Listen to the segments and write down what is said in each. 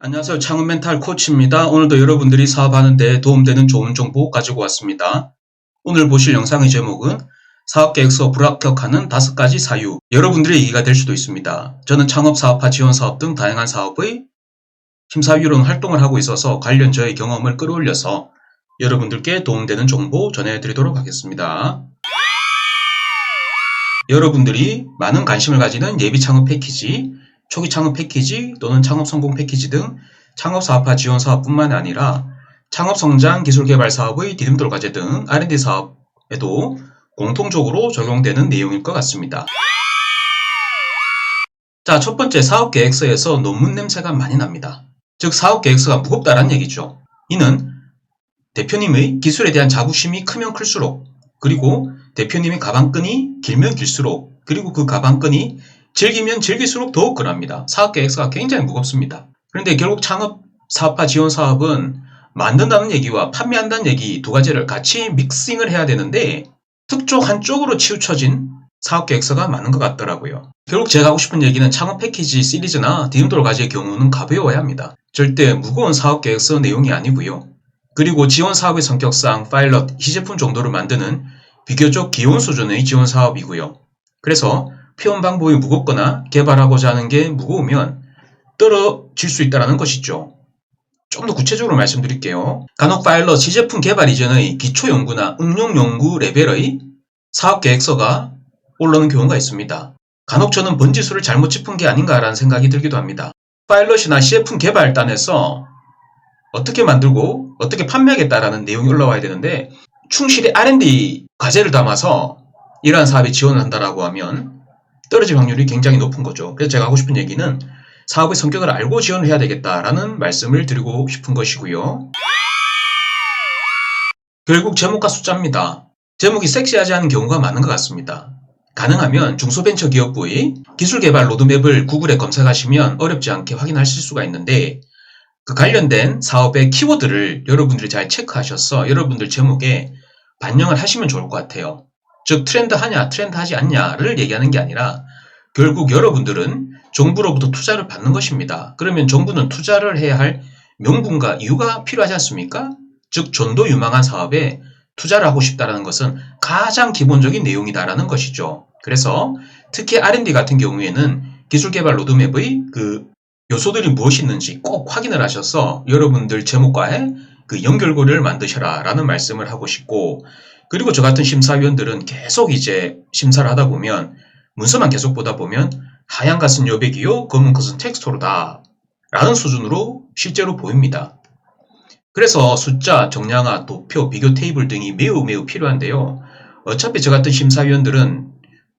안녕하세요. 창업 멘탈 코치입니다. 오늘도 여러분들이 사업하는 데 도움되는 좋은 정보 가지고 왔습니다. 오늘 보실 영상의 제목은 사업계획서 불합격하는 5가지 사유. 여러분들의 얘기가 될 수도 있습니다. 저는 창업 사업화 지원 사업 등 다양한 사업의 심사위원 활동을 하고 있어서 관련 저의 경험을 끌어올려서 여러분들께 도움되는 정보 전해드리도록 하겠습니다. 여러분들이 많은 관심을 가지는 예비 창업 패키지, 초기 창업 패키지 또는 창업 성공 패키지 등 창업 사업화 지원 사업뿐만 아니라 창업 성장 기술 개발 사업의 디딤돌 과제 등 R&D 사업에도 공통적으로 적용되는 내용일 것 같습니다. 자, 첫 번째 사업 계획서에서 논문 냄새가 많이 납니다. 즉 사업 계획서가 무겁다는 얘기죠. 이는 대표님의 기술에 대한 자부심이 크면 클수록, 그리고 대표님의 가방끈이 길면 길수록, 그리고 그 가방끈이 질기면 질길수록 더욱 그럽니다. 사업 계획서가 굉장히 무겁습니다. 그런데 결국 창업 사업화 지원 사업은 만든다는 얘기와 판매한다는 얘기 두 가지를 같이 믹싱을 해야 되는데 특쪽 한쪽으로 치우쳐진 사업 계획서가 많은 것 같더라고요. 결국 제가 하고 싶은 얘기는 창업 패키지 시리즈나 디딤돌 과제의 경우는 가벼워야 합니다. 절대 무거운 사업 계획서 내용이 아니고요. 그리고 지원 사업의 성격상 파일럿, 시제품 정도를 만드는 비교적 기본 수준의 지원 사업이고요. 그래서 표현 방법이 무겁거나 개발하고자 하는 게 무거우면 떨어질 수 있다는 것이죠. 좀 더 구체적으로 말씀드릴게요. 간혹 파일럿 시제품 개발 이전의 기초 연구나 응용 연구 레벨의 사업 계획서가 올라오는 경우가 있습니다. 간혹 저는 번지수를 잘못 짚은 게 아닌가라는 생각이 들기도 합니다. 파일럿이나 시제품 개발단에서 어떻게 만들고 어떻게 판매하겠다라는 내용이 올라와야 되는데 충실히 R&D 과제를 담아서 이러한 사업에 지원을 한다라고 하면 떨어질 확률이 굉장히 높은 거죠. 그래서 제가 하고 싶은 얘기는 사업의 성격을 알고 지원을 해야 되겠다라는 말씀을 드리고 싶은 것이고요. 결국 제목과 숫자입니다. 제목이 섹시하지 않은 경우가 많은 것 같습니다. 가능하면 중소벤처기업부의 기술개발 로드맵을 구글에 검색하시면 어렵지 않게 확인하실 수가 있는데 그 관련된 사업의 키워드를 여러분들이 잘 체크하셔서 여러분들 제목에 반영을 하시면 좋을 것 같아요. 즉 트렌드하냐 트렌드하지 않냐를 얘기하는 게 아니라 결국 여러분들은 정부로부터 투자를 받는 것입니다. 그러면 정부는 투자를 해야 할 명분과 이유가 필요하지 않습니까? 즉 전도 유망한 사업에 투자를 하고 싶다는 것은 가장 기본적인 내용이다라는 것이죠. 그래서 특히 R&D 같은 경우에는 기술개발 로드맵의 그 요소들이 무엇이 있는지 꼭 확인을 하셔서 여러분들 제목과의 그 연결고리를 만드셔라 라는 말씀을 하고 싶고, 그리고 저 같은 심사위원들은 계속 이제 심사를 하다 보면 문서만 계속 보다 보면 하얀 것은 여백이요 검은 것은 텍스토로다 라는 수준으로 실제로 보입니다. 그래서 숫자, 정량화, 도표, 비교 테이블 등이 매우 필요한데요. 어차피 저 같은 심사위원들은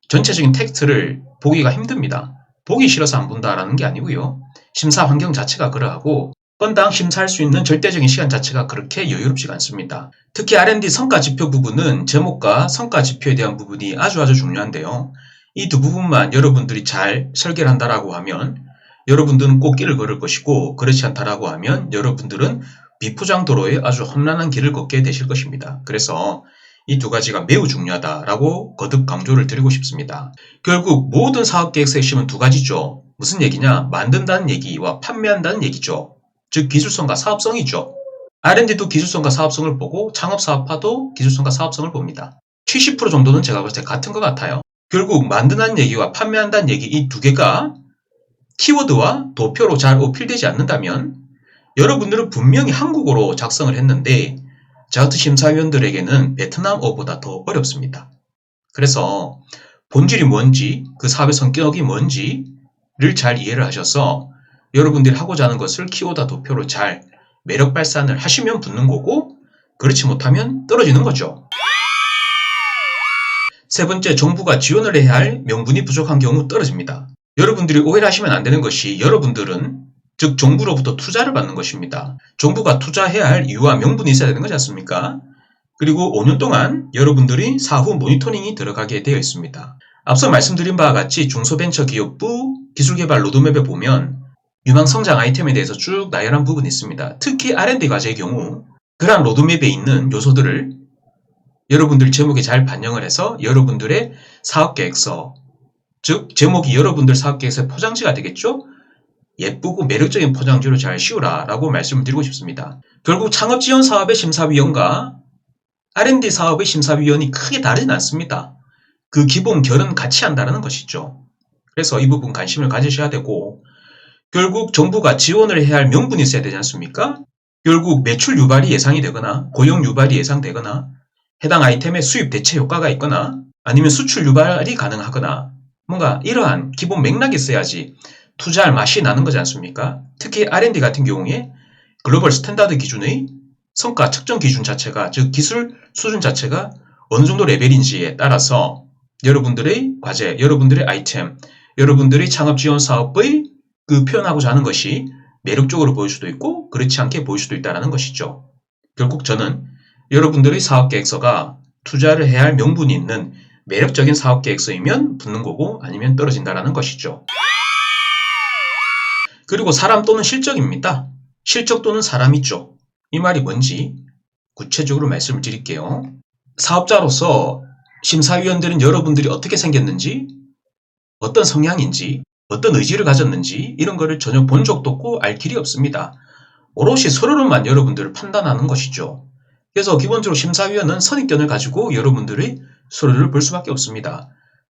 전체적인 텍스트를 보기가 힘듭니다. 보기 싫어서 안 본다라는 게 아니고요. 심사 환경 자체가 그러하고 건당 심사할 수 있는 절대적인 시간 자체가 그렇게 여유롭지가 않습니다. 특히 R&D 성과지표 부분은 제목과 성과지표에 대한 부분이 아주 중요한데요. 이 두 부분만 여러분들이 잘 설계를 한다라고 하면 여러분들은 꼭 길을 걸을 것이고, 그렇지 않다라고 하면 여러분들은 비포장 도로에 아주 험난한 길을 걷게 되실 것입니다. 그래서 이 두 가지가 매우 중요하다라고 거듭 강조를 드리고 싶습니다. 결국 모든 사업 계획서의 핵심은 두 가지죠. 무슨 얘기냐? 만든다는 얘기와 판매한다는 얘기죠. 즉 기술성과 사업성이죠. R&D도 기술성과 사업성을 보고 창업 사업화도 기술성과 사업성을 봅니다. 70% 정도는 제가 볼 때 같은 것 같아요. 결국 만든다는 얘기와 판매한다는 얘기 이 두 개가 키워드와 도표로 잘 어필되지 않는다면 여러분들은 분명히 한국어로 작성을 했는데 저 같은 심사위원들에게는 베트남어보다 더 어렵습니다. 그래서 본질이 뭔지, 그 사업의 성격이 뭔지를 잘 이해를 하셔서 여러분들이 하고자 하는 것을 키워드와 도표로 잘 매력 발산을 하시면 붙는 거고, 그렇지 못하면 떨어지는 거죠. 세 번째, 정부가 지원을 해야 할 명분이 부족한 경우 떨어집니다. 여러분들이 오해를 하시면 안 되는 것이 여러분들은 즉 정부로부터 투자를 받는 것입니다. 정부가 투자해야 할 이유와 명분이 있어야 되는 거지 않습니까? 그리고 5년 동안 여러분들이 사후 모니터링이 들어가게 되어 있습니다. 앞서 말씀드린 바와 같이 중소벤처기업부 기술개발 로드맵에 보면 유망성장 아이템에 대해서 쭉 나열한 부분이 있습니다. 특히 R&D 과제의 경우 그러한 로드맵에 있는 요소들을 여러분들 제목에 잘 반영을 해서 여러분들의 사업계획서, 즉 제목이 여러분들 사업계획서의 포장지가 되겠죠? 예쁘고 매력적인 포장지로 잘 씌우라 라고 말씀을 드리고 싶습니다. 결국 창업지원사업의 심사위원과 R&D 사업의 심사위원이 크게 다르진 않습니다. 그 기본 결은 같이 한다는 것이죠. 그래서 이 부분 관심을 가지셔야 되고, 결국 정부가 지원을 해야 할 명분이 있어야 되지 않습니까? 결국 매출 유발이 예상이 되거나 고용 유발이 예상되거나 해당 아이템의 수입 대체 효과가 있거나 아니면 수출 유발이 가능하거나 뭔가 이러한 기본 맥락이 있어야지 투자할 맛이 나는 거지 않습니까? 특히 R&D 같은 경우에 글로벌 스탠다드 기준의 성과 측정 기준 자체가, 즉 기술 수준 자체가 어느 정도 레벨인지에 따라서 여러분들의 과제, 여러분들의 아이템, 여러분들의 창업 지원 사업의 그 표현하고자 하는 것이 매력적으로 보일 수도 있고 그렇지 않게 보일 수도 있다는 것이죠. 결국 저는 여러분들의 사업계획서가 투자를 해야 할 명분이 있는 매력적인 사업계획서이면 붙는 거고 아니면 떨어진다는 것이죠. 그리고 사람 또는 실적입니다. 실적 또는 사람이죠. 이 말이 뭔지 구체적으로 말씀을 드릴게요. 사업자로서 심사위원들은 여러분들이 어떻게 생겼는지, 어떤 성향인지, 어떤 의지를 가졌는지 이런 거를 전혀 본 적도 없고 알 길이 없습니다. 오롯이 서류로만 여러분들을 판단하는 것이죠. 그래서 기본적으로 심사위원은 선입견을 가지고 여러분들의 서류를 볼 수밖에 없습니다.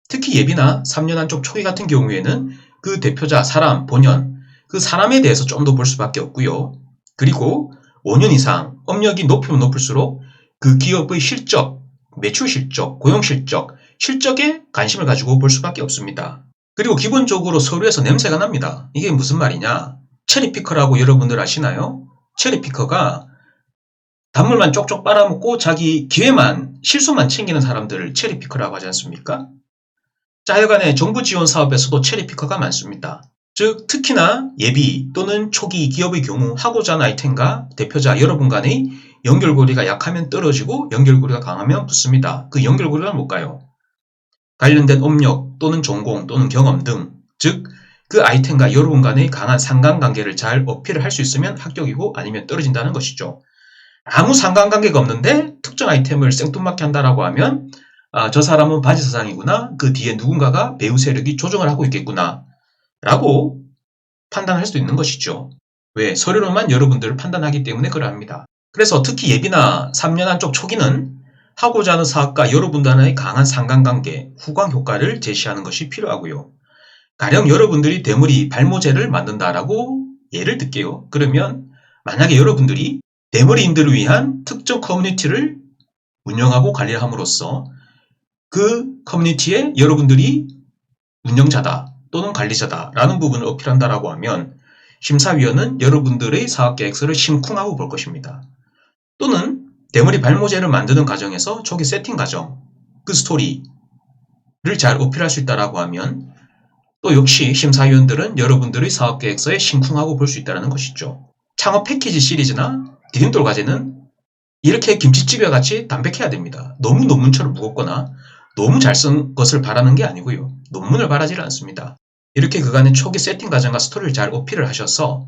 특히 예비나 3년 한쪽 초기 같은 경우에는 그 대표자, 사람, 본연, 그 사람에 대해서 좀 더 볼 수밖에 없고요. 그리고 5년 이상 업력이 높으면 높을수록 그 기업의 실적, 매출 실적, 고용 실적, 실적에 관심을 가지고 볼 수밖에 없습니다. 그리고 기본적으로 서류에서 냄새가 납니다. 이게 무슨 말이냐? 체리피커라고 여러분들 아시나요? 체리피커가 단물만 쪽쪽 빨아먹고 자기 기회만, 실수만 챙기는 사람들을 체리피커라고 하지 않습니까? 자, 하여간에 정부 지원 사업에서도 체리피커가 많습니다. 즉, 특히나 예비 또는 초기 기업의 경우 하고자 하는 아이템과 대표자 여러분 간의 연결고리가 약하면 떨어지고 연결고리가 강하면 붙습니다. 그 연결고리가 뭘까요? 관련된 업력 또는 전공 또는 경험 등, 즉 그 아이템과 여러분 간의 강한 상관관계를 잘 어필을 할 수 있으면 합격이고 아니면 떨어진다는 것이죠. 아무 상관관계가 없는데 특정 아이템을 생뚱맞게 한다라고 하면 저 사람은 바지사장이구나, 그 뒤에 누군가가 배후 세력이 조정을 하고 있겠구나 라고 판단할 수도 있는 것이죠. 왜? 서류로만 여러분들을 판단하기 때문에 그러합니다. 그래서 특히 예비나 3년 한쪽 초기는 하고자 하는 사업과 여러분들의 강한 상관관계, 후광 효과를 제시하는 것이 필요하고요. 가령 여러분들이 대물이 발모제를 만든다라고 예를 들게요. 그러면 만약에 여러분들이 대물이인들을 위한 특정 커뮤니티를 운영하고 관리를 함으로써 그 커뮤니티에 여러분들이 운영자다 또는 관리자다라는 부분을 어필한다라고 하면 심사위원은 여러분들의 사업계획서를 심쿵하고 볼 것입니다. 또는 대물이 발모제를 만드는 과정에서 초기 세팅 과정, 그 스토리를 잘 어필할 수 있다라고 하면 또 역시 심사위원들은 여러분들의 사업계획서에 심쿵하고 볼 수 있다는 것이죠. 창업 패키지 시리즈나 디딤돌 과제는 이렇게 김치찌개 같이 담백해야 됩니다. 너무 논문처럼 무겁거나 너무 잘 쓴 것을 바라는 게 아니고요. 논문을 바라지 않습니다. 이렇게 그간의 초기 세팅 과정과 스토리를 잘 어필을 하셔서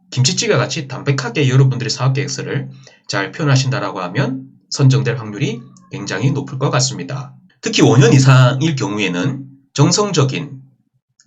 김치찌개 같이 담백하게 여러분들의 사업계획서를 잘 표현하신다라고 하면 선정될 확률이 굉장히 높을 것 같습니다. 특히 5년 이상일 경우에는 정성적인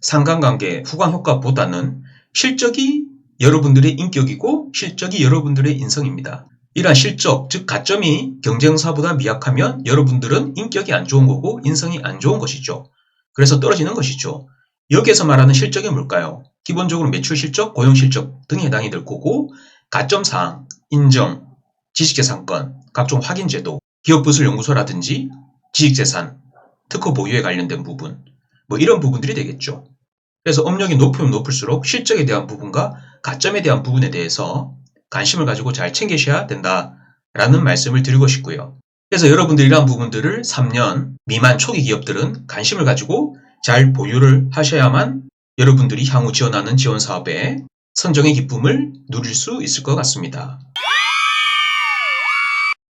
상관관계, 후광효과보다는 실적이 여러분들의 인격이고 실적이 여러분들의 인성입니다. 이러한 실적, 즉 가점이 경쟁사보다 미약하면 여러분들은 인격이 안 좋은 거고 인성이 안 좋은 것이죠. 그래서 떨어지는 것이죠. 여기에서 말하는 실적이 뭘까요? 기본적으로 매출 실적, 고용 실적 등에 해당이 될 거고, 가점사항, 인정, 지식재산권, 각종 확인제도, 기업부설연구소라든지 지식재산, 특허 보유에 관련된 부분, 이런 부분들이 되겠죠. 그래서 업력이 높으면 높을수록 실적에 대한 부분과 가점에 대한 부분에 대해서 관심을 가지고 잘 챙기셔야 된다라는 말씀을 드리고 싶고요. 그래서 여러분들이 이러한 부분들을 3년 미만 초기 기업들은 관심을 가지고 잘 보유를 하셔야만 여러분들이 향후 지원하는 지원사업에 선정의 기쁨을 누릴 수 있을 것 같습니다.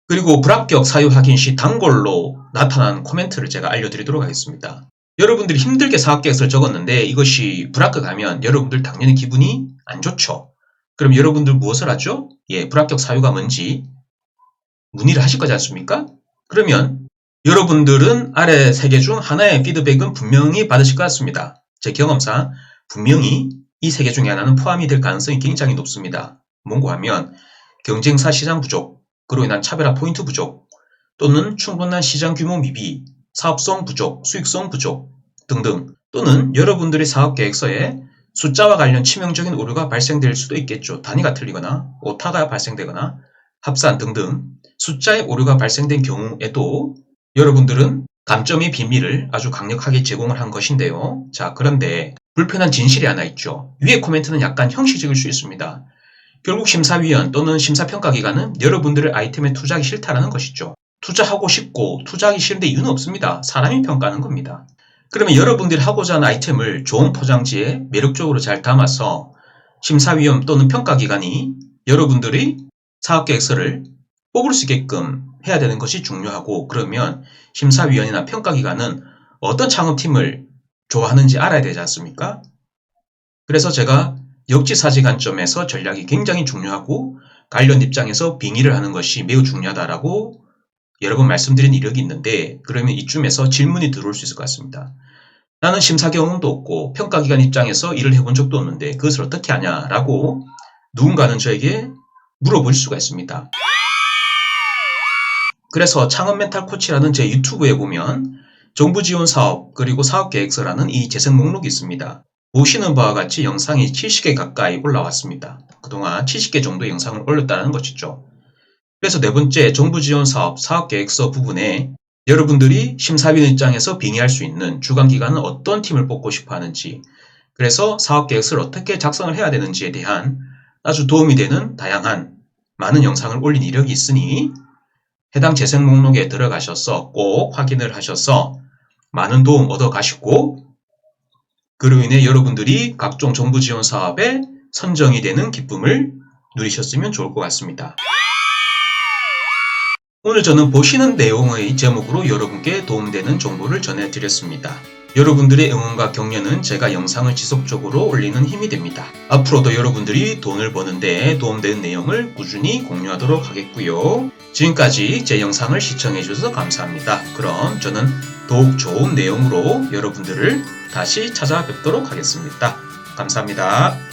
그리고 불합격 사유 확인 시 단골로 나타난 코멘트를 제가 알려드리도록 하겠습니다. 여러분들이 힘들게 사업계획서를 적었는데 이것이 불합격하면 여러분들 당연히 기분이 안 좋죠. 그럼 여러분들 무엇을 하죠? 불합격 사유가 뭔지 문의를 하실 거지 않습니까? 그러면 여러분들은 아래 3개 중 하나의 피드백은 분명히 받으실 것 같습니다. 제 경험상 분명히 이 세 개 중에 하나는 포함이 될 가능성이 굉장히 높습니다. 뭔고 하면 경쟁사 시장 부족, 그로 인한 차별화 포인트 부족, 또는 충분한 시장 규모 미비, 사업성 부족, 수익성 부족 등등, 또는 여러분들의 사업계획서에 숫자와 관련 치명적인 오류가 발생될 수도 있겠죠. 단위가 틀리거나 오타가 발생되거나 합산 등등 숫자의 오류가 발생된 경우에도 여러분들은 감점의 비밀을 아주 강력하게 제공을 한 것인데요. 자, 그런데 불편한 진실이 하나 있죠. 위의 코멘트는 약간 형식적일 수 있습니다. 결국 심사위원 또는 심사평가기관은 여러분들의 아이템에 투자하기 싫다라는 것이죠. 투자하고 싶고 투자하기 싫은데 이유는 없습니다. 사람이 평가하는 겁니다. 그러면 여러분들이 하고자 하는 아이템을 좋은 포장지에 매력적으로 잘 담아서 심사위원 또는 평가기관이 여러분들의 사업계획서를 뽑을 수 있게끔 해야 되는 것이 중요하고, 그러면 심사위원이나 평가기관은 어떤 창업팀을 좋아하는지 알아야 되지 않습니까? 그래서 제가 역지사지 관점에서 전략이 굉장히 중요하고 관련 입장에서 빙의를 하는 것이 매우 중요하다라고 여러 번 말씀드린 이력이 있는데, 그러면 이쯤에서 질문이 들어올 수 있을 것 같습니다. 나는 심사 경험도 없고 평가기관 입장에서 일을 해본 적도 없는데 그것을 어떻게 하냐라고 누군가는 저에게 물어볼 수가 있습니다. 그래서 창업 멘탈 코치라는 제 유튜브에 보면 정부 지원 사업 그리고 사업계획서라는 이 재생 목록이 있습니다. 보시는 바와 같이 영상이 70개 가까이 올라왔습니다. 그동안 70개 정도 영상을 올렸다는 것이죠. 그래서 네 번째 정부 지원 사업 사업계획서 부분에 여러분들이 심사위원 입장에서 빙의할 수 있는 주관기관은 어떤 팀을 뽑고 싶어 하는지, 그래서 사업계획서를 어떻게 작성을 해야 되는지에 대한 아주 도움이 되는 다양한 많은 영상을 올린 이력이 있으니 해당 재생 목록에 들어가셔서 꼭 확인을 하셔서 많은 도움 얻어 가시고, 그로 인해 여러분들이 각종 정부 지원 사업에 선정이 되는 기쁨을 누리셨으면 좋을 것 같습니다. 오늘 저는 보시는 내용의 제목으로 여러분께 도움되는 정보를 전해드렸습니다. 여러분들의 응원과 격려는 제가 영상을 지속적으로 올리는 힘이 됩니다. 앞으로도 여러분들이 돈을 버는데 도움되는 내용을 꾸준히 공유하도록 하겠고요. 지금까지 제 영상을 시청해주셔서 감사합니다. 그럼 저는 더욱 좋은 내용으로 여러분들을 다시 찾아뵙도록 하겠습니다. 감사합니다.